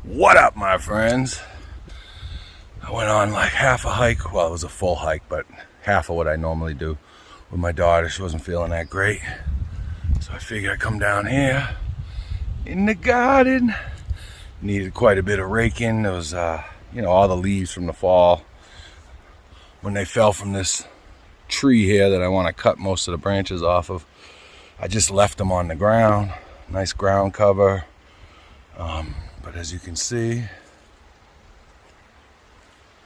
What up, my friends? I went on like half a hike. Well, it was a full hike, but half of what I normally do with my daughter. She wasn't feeling that great. So I figured I'd come down here in the garden. Needed quite a bit of raking. There was, all the leaves from the fall. When they fell from this tree here that I want to cut most of the branches off of, I just left them on the ground. Nice ground cover. But as you can see,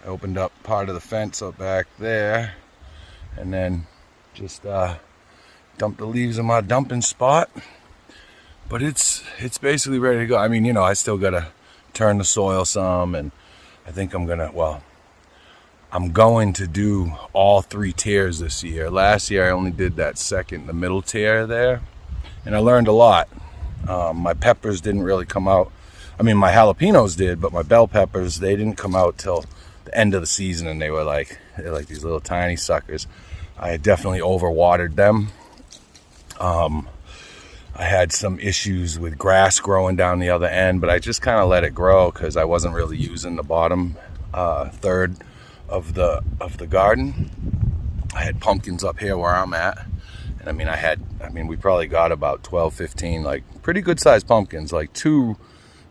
I opened up part of the fence up back there and then just dumped the leaves in my dumping spot. But it's basically ready to go. I mean, I still gotta turn the soil some, and I think I'm going to do all 3 tiers this year. Last year I only did that the middle tier there, and I learned a lot. My peppers didn't really come out. I mean, my jalapenos did, but my bell peppers, they didn't come out till the end of the season, and they're like these little tiny suckers. I definitely overwatered them. I had some issues with grass growing down the other end, but I just kind of let it grow because I wasn't really using the bottom third of the garden. I had pumpkins up here where I'm at, and we probably got about 12, 15 like pretty good sized pumpkins, like 2,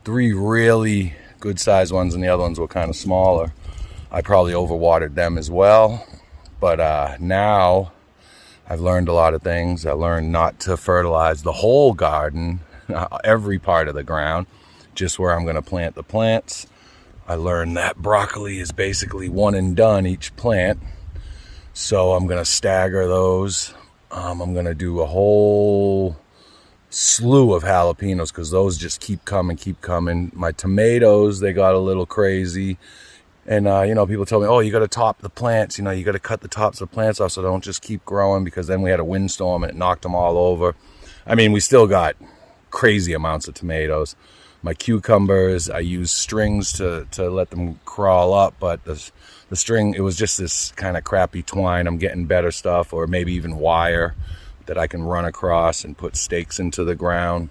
3 really good sized ones, and the other ones were kind of smaller. I probably overwatered them as well, but now I've learned a lot of things. I learned not to fertilize the whole garden, every part of the ground, just where I'm going to plant the plants. I learned that broccoli is basically one and done each plant, so I'm going to stagger those. I'm going to do a whole slew of jalapenos because those just keep coming. My tomatoes, they got a little crazy. And, people tell me, oh, you got to top the plants, you got to cut the tops of the plants off so they don't just keep growing, because then we had a windstorm and it knocked them all over. I mean, we still got crazy amounts of tomatoes. My cucumbers, I use strings to let them crawl up, but the string, it was just this kind of crappy twine. I'm getting better stuff, or maybe even wire that I can run across and put stakes into the ground.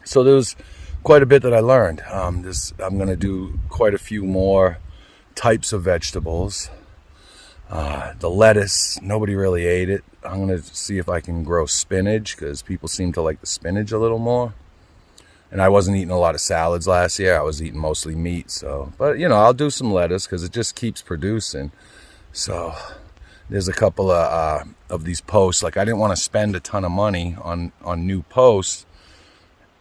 So there was quite a bit that I learned. I'm going to do quite a few more types of vegetables. The lettuce, nobody really ate it. I'm going to see if I can grow spinach, because people seem to like the spinach a little more. And I wasn't eating a lot of salads last year. I was eating mostly meat. But I'll do some lettuce because it just keeps producing. So there's a couple of these posts. Like, I didn't want to spend a ton of money on new posts.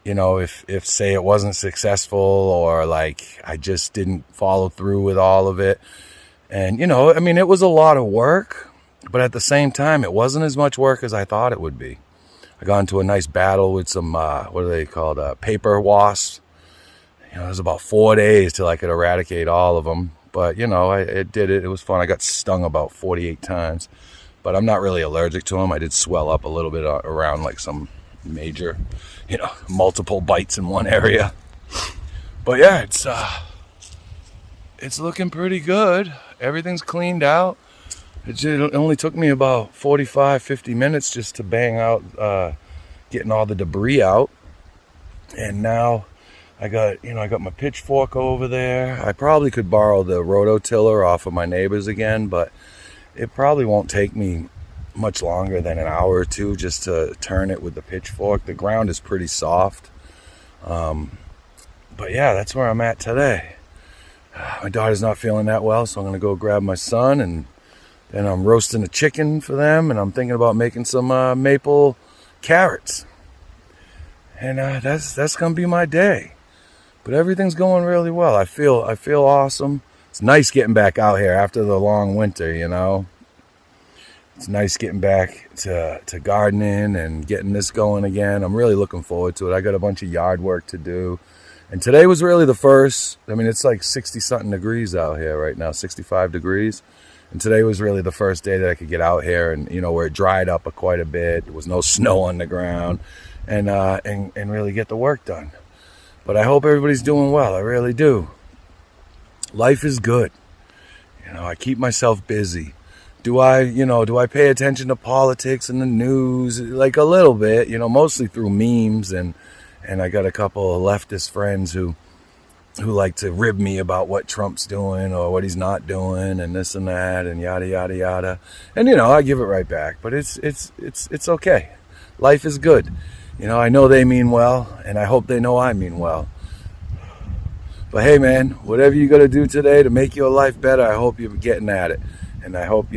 If say it wasn't successful, or like I just didn't follow through with all of it. And, it was a lot of work, but at the same time, it wasn't as much work as I thought it would be. I got into a nice battle with some, what are they called? Paper wasps. It was about 4 days till I could eradicate all of them. But, I did it. It was fun. I got stung about 48 times, but I'm not really allergic to them. I did swell up a little bit around like some major, multiple bites in one area. But yeah, it's looking pretty good. Everything's cleaned out. It only took me about 45, 50 minutes just to bang out, getting all the debris out. And now I got my pitchfork over there. I probably could borrow the rototiller off of my neighbors again, but it probably won't take me much longer than an hour or two just to turn it with the pitchfork. The ground is pretty soft. But yeah, that's where I'm at today. My daughter's not feeling that well, so I'm going to go grab my son, and then I'm roasting a chicken for them, and I'm thinking about making some maple carrots. And that's going to be my day. But everything's going really well. I feel awesome. It's nice getting back out here after the long winter, It's nice getting back to gardening and getting this going again. I'm really looking forward to it. I got a bunch of yard work to do. And today was really the first. It's like 60-something degrees out here right now, 65 degrees. And today was really the first day that I could get out here and, where it dried up quite a bit. There was no snow on the ground, and really get the work done. But I hope everybody's doing well. I really do. Life is good. I keep myself busy. Do I pay attention to politics and the news? Like a little bit, mostly through memes, and I got a couple of leftist friends who who like to rib me about what Trump's doing or what he's not doing and this and that and yada yada yada. And I give it right back. But it's okay. Life is good. I know they mean well, and I hope they know I mean well. But hey, man, whatever you got to do today to make your life better, I hope you're getting at it. And I hope,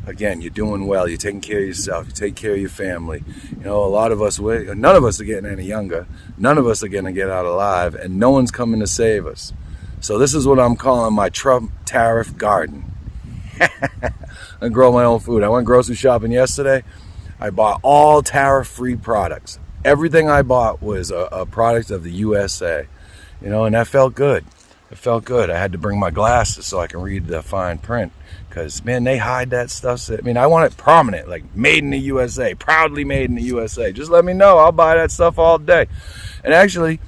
again, you're doing well. You're taking care of yourself. You take care of your family. A lot of us, none of us are getting any younger. None of us are going to get out alive, and no one's coming to save us. So this is what I'm calling my Trump tariff garden. I grow my own food. I went grocery shopping yesterday. I bought all tariff-free products. Everything I bought was a product of the USA. And that felt good. It felt good. I had to bring my glasses so I can read the fine print. Because, man, they hide that stuff. I want it prominent, like made in the USA, proudly made in the USA. Just let me know. I'll buy that stuff all day. And actually,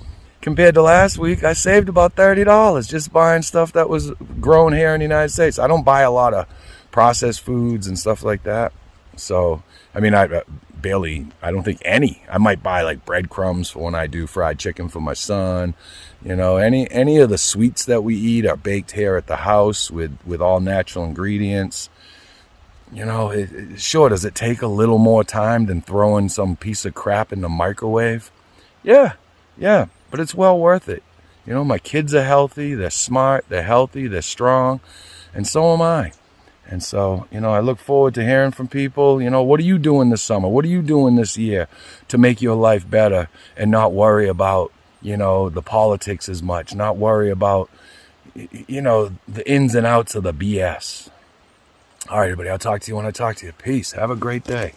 compared to last week, I saved about $30 just buying stuff that was grown here in the United States. I don't buy a lot of processed foods and stuff like that. So, I don't think any. I might buy like breadcrumbs for when I do fried chicken for my son. Any of the sweets that we eat are baked here at the house with all natural ingredients. Sure, does it take a little more time than throwing some piece of crap in the microwave? Yeah, but it's well worth it. My kids are healthy, they're smart, they're healthy, they're strong, and so am I. And so, I look forward to hearing from people. What are you doing this summer? What are you doing this year to make your life better and not worry about, the politics as much, not worry about, the ins and outs of the BS. All right, everybody, I'll talk to you when I talk to you. Peace. Have a great day.